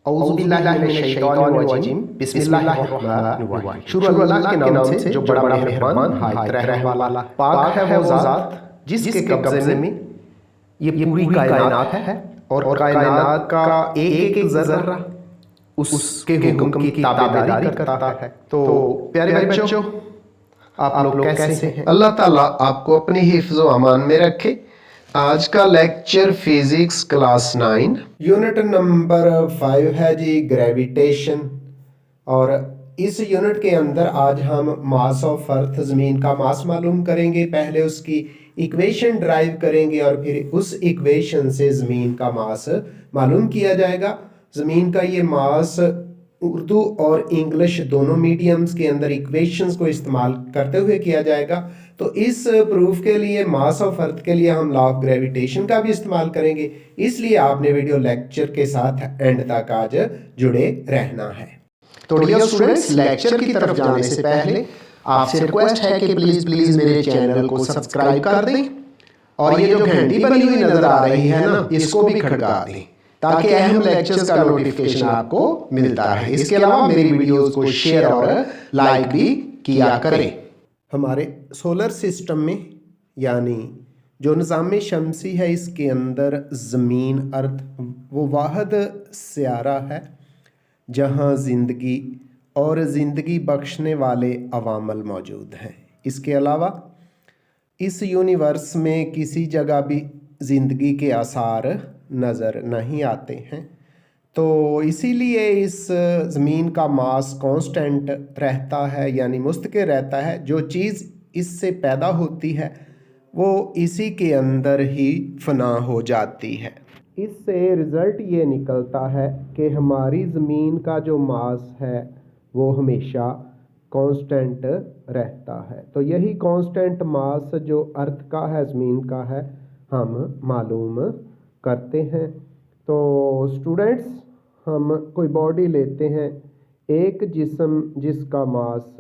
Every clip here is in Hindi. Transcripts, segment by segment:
औज़ुबिल्लाहिमिनश्शैतानिर्रजीम बिस्मिल्लाहिर्रहमानिर्रहीम। शुरू अल्लाह के नाम से जो बड़ा मेहरबान हायत रहने वाला। पाक है वो ज़ात जिसके कब्ज़े में ये पूरी कायनात है और कायनात का एक एक ज़र्रा उसके हुक्म की ताबेदारी करता है। तो प्यारे बच्चों, आप लोग कैसे हैं? अल्लाह ताला आपको अपनी हिफ्ज़ व अमान में रखे। आज का lecture physics class 9 unit number 5 है जी, ग्रेविटेशन। और इस यूनिट के अंदर आज हम मास ऑफ अर्थ, ज़मीन का मास मालूम करेंगे। पहले उसकी इक्वेशन ड्राइव करेंगे और फिर उस इक्वेशन से ज़मीन का मास मालूम किया जाएगा। ज़मीन का ये मास उर्दू और इंग्लिश दोनों मीडियम्स के अंदर इक्वेशंस को इस्तेमाल करते हुए किया जाएगा। तो इस प्रूफ के लिए, मास ऑफ अर्थ के लिए, हम लॉ ऑफ ग्रेविटेशन का भी इस्तेमाल करेंगे। इसलिए आपने वीडियो लेक्चर के साथ एंड तक आज जुड़े रहना है। तो डियर स्टूडेंट्स, लेक्चर की तरफ जाने से पहले आपसे रिक्वेस्ट है कि प्लीज मेरे चैनल को सब्सक्राइब कर दें और ये जो घंटी बनी हुई नजर आ रही है ना, इसको भी खड़का दें ताकि अहम लेक्चर्स का नोटिफिकेशन आपको मिलता है। इसके अलावा मेरी वीडियोस को शेयर और लाइक भी किया करें। हमारे सोलर सिस्टम में, यानी जो निज़ाम शमसी है, इसके अंदर ज़मीन, अर्थ वो वाहिद सियारा है जहाँ ज़िंदगी और ज़िंदगी बख्शने वाले अवामल मौजूद हैं। इसके अलावा इस यूनिवर्स में किसी जगह भी ज़िंदगी के आसार नज़र नहीं आते हैं। तो इसीलिए इस ज़मीन का मास कांस्टेंट रहता है, यानी मुस्तकिल रहता है। जो चीज़ इससे पैदा होती है वो इसी के अंदर ही फना हो जाती है। इससे रिज़ल्ट ये निकलता है कि हमारी ज़मीन का जो मास है वो हमेशा कांस्टेंट रहता है। तो यही कांस्टेंट मास जो अर्थ का है, ज़मीन का है, हम मालूम करते हैं। तो स्टूडेंट्स, हम कोई बॉडी लेते हैं, एक जिस्म जिसका मास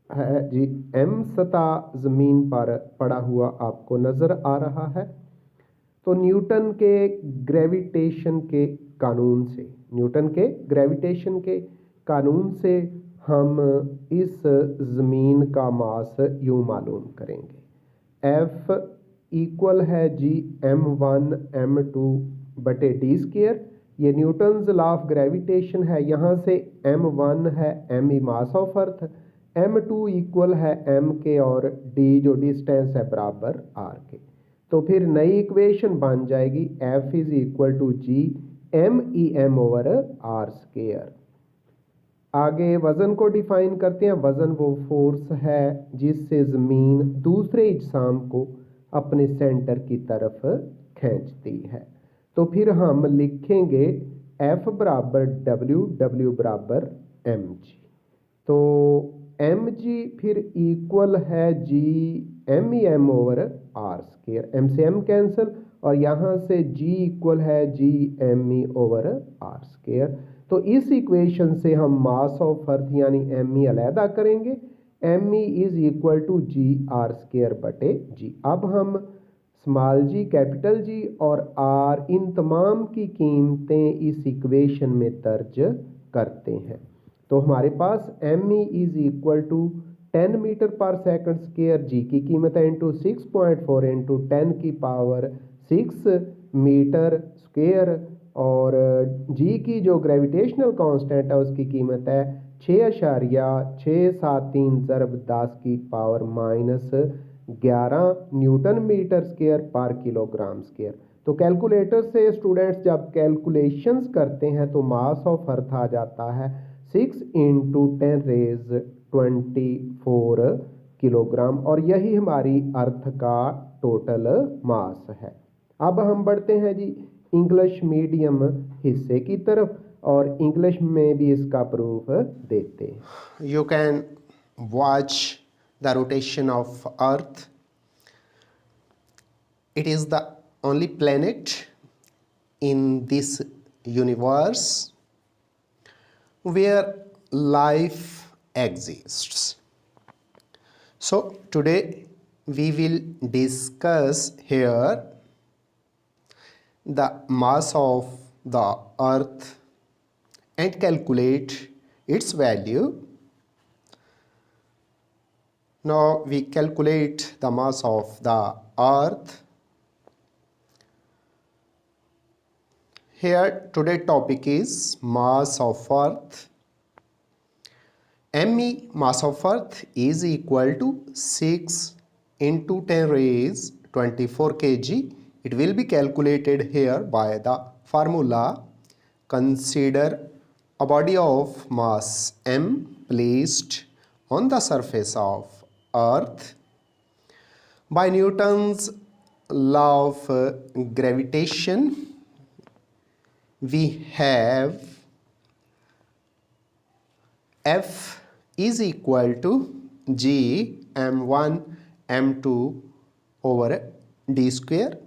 है जी m सतह ज़मीन पर पड़ा हुआ आपको नज़र आ रहा है। तो न्यूटन के ग्रेविटेशन के कानून से, न्यूटन के ग्रेविटेशन के कानून से हम इस ज़मीन का मास यूँ मालूम करेंगे। F इक्वल है जी m1 m2 बटे डी स्क्वायर। ये न्यूटन्स लॉ ऑफ ग्रेविटेशन है। यहाँ से m1 है m E mass of earth, m2 equal है m के और d जो डिस्टेंस है बराबर r के। तो फिर नई इक्वेशन बन जाएगी F is equal to G m e m over r square. आगे वज़न को डिफाइन करते हैं। वज़न वो फोर्स है जिससे ज़मीन दूसरे इज्साम को अपने सेंटर की तरफ खींचती है। तो फिर हम लिखेंगे F बराबर W, W बराबर mg। तो mg फिर इक्वल है जी m e m over r square. m से m कैंसिल और यहाँ से g इक्वल है जी m ई ओवर r स्क्वायर। तो इस इक्वेशन से हम मास ऑफ अर्थ यानी m ई अलहदा करेंगे। m e is equal to G R square बटे जी। अब हम स्मॉल जी, कैपिटल जी और आर, इन तमाम की कीमतें इस इक्वेशन में दर्ज करते हैं। तो हमारे पास m e is equal to 10 metre per second square, G की कीमत है इंटू 6.4 इंटू 10 की पावर 6 मीटर स्क्वायर, और जी की जो ग्रेविटेशनल कांस्टेंट है उसकी कीमत है 6.673 ज़रब 10 की पावर -11 न्यूटन मीटर स्क्वायर पर किलोग्राम स्क्वायर। तो कैलकुलेटर से स्टूडेंट्स जब कैलकुलेशंस करते हैं तो मास ऑफ अर्थ आ जाता है 6 इंटू 10⁻24 किलोग्राम, और यही हमारी अर्थ का टोटल मास है। अब हम बढ़ते हैं जी इंग्लिश मीडियम हिस्से की तरफ और इंग्लिश में भी इसका प्रूफ देते हैं। You can watch the rotation of Earth. It is the only planet in this universe where life exists. So today we will discuss here the mass of the Earth and calculate its value. Now we calculate the mass of the earth. Here today topic is mass of earth. ME mass of earth is equal to 6 into 10 raised 24 kg. It will be calculated here by the formula. Consider a body of mass M placed on the surface of earth. By Newton's law of gravitation, we have F is equal to G m1 m2 over d square.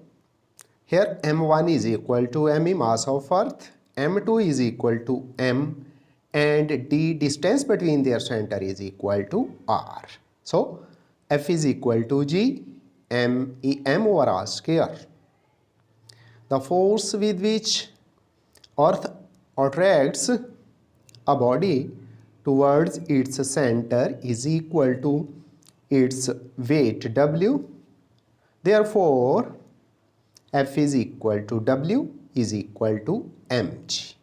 Here m1 is equal to me mass of earth, m2 is equal to m, and d distance between their center is equal to r. So F is equal to G m over r square. The force with which earth attracts a body towards its center is equal to its weight W. Therefore, F is equal to W is equal to mg.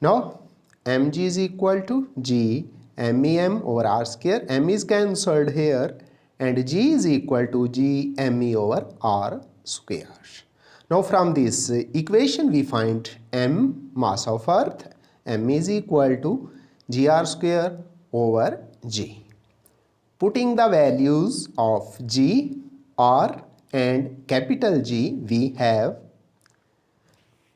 Now, mg is equal to G MEM over r square. M is cancelled here and G is equal to G ME over r square. Now, from this equation we find M mass of earth. M is equal to gr square over G. Putting the values of G, R and capital G, we have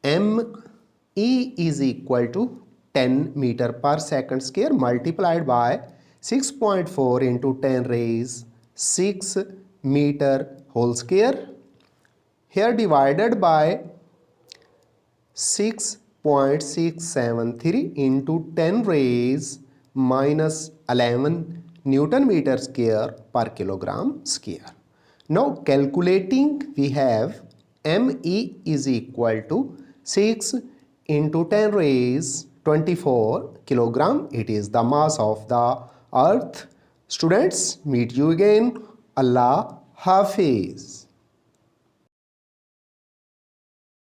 ME is equal to 10 meter per second square multiplied by 6.4 into 10 raised 6 meter whole square. Here divided by 6.673 into 10 raised minus 11 Newton meter square per kilogram square. Now calculating, we have ME is equal to 6 into 10 raised 24 kilogram. It is the mass of the earth. Students, meet you again. Allah Hafiz.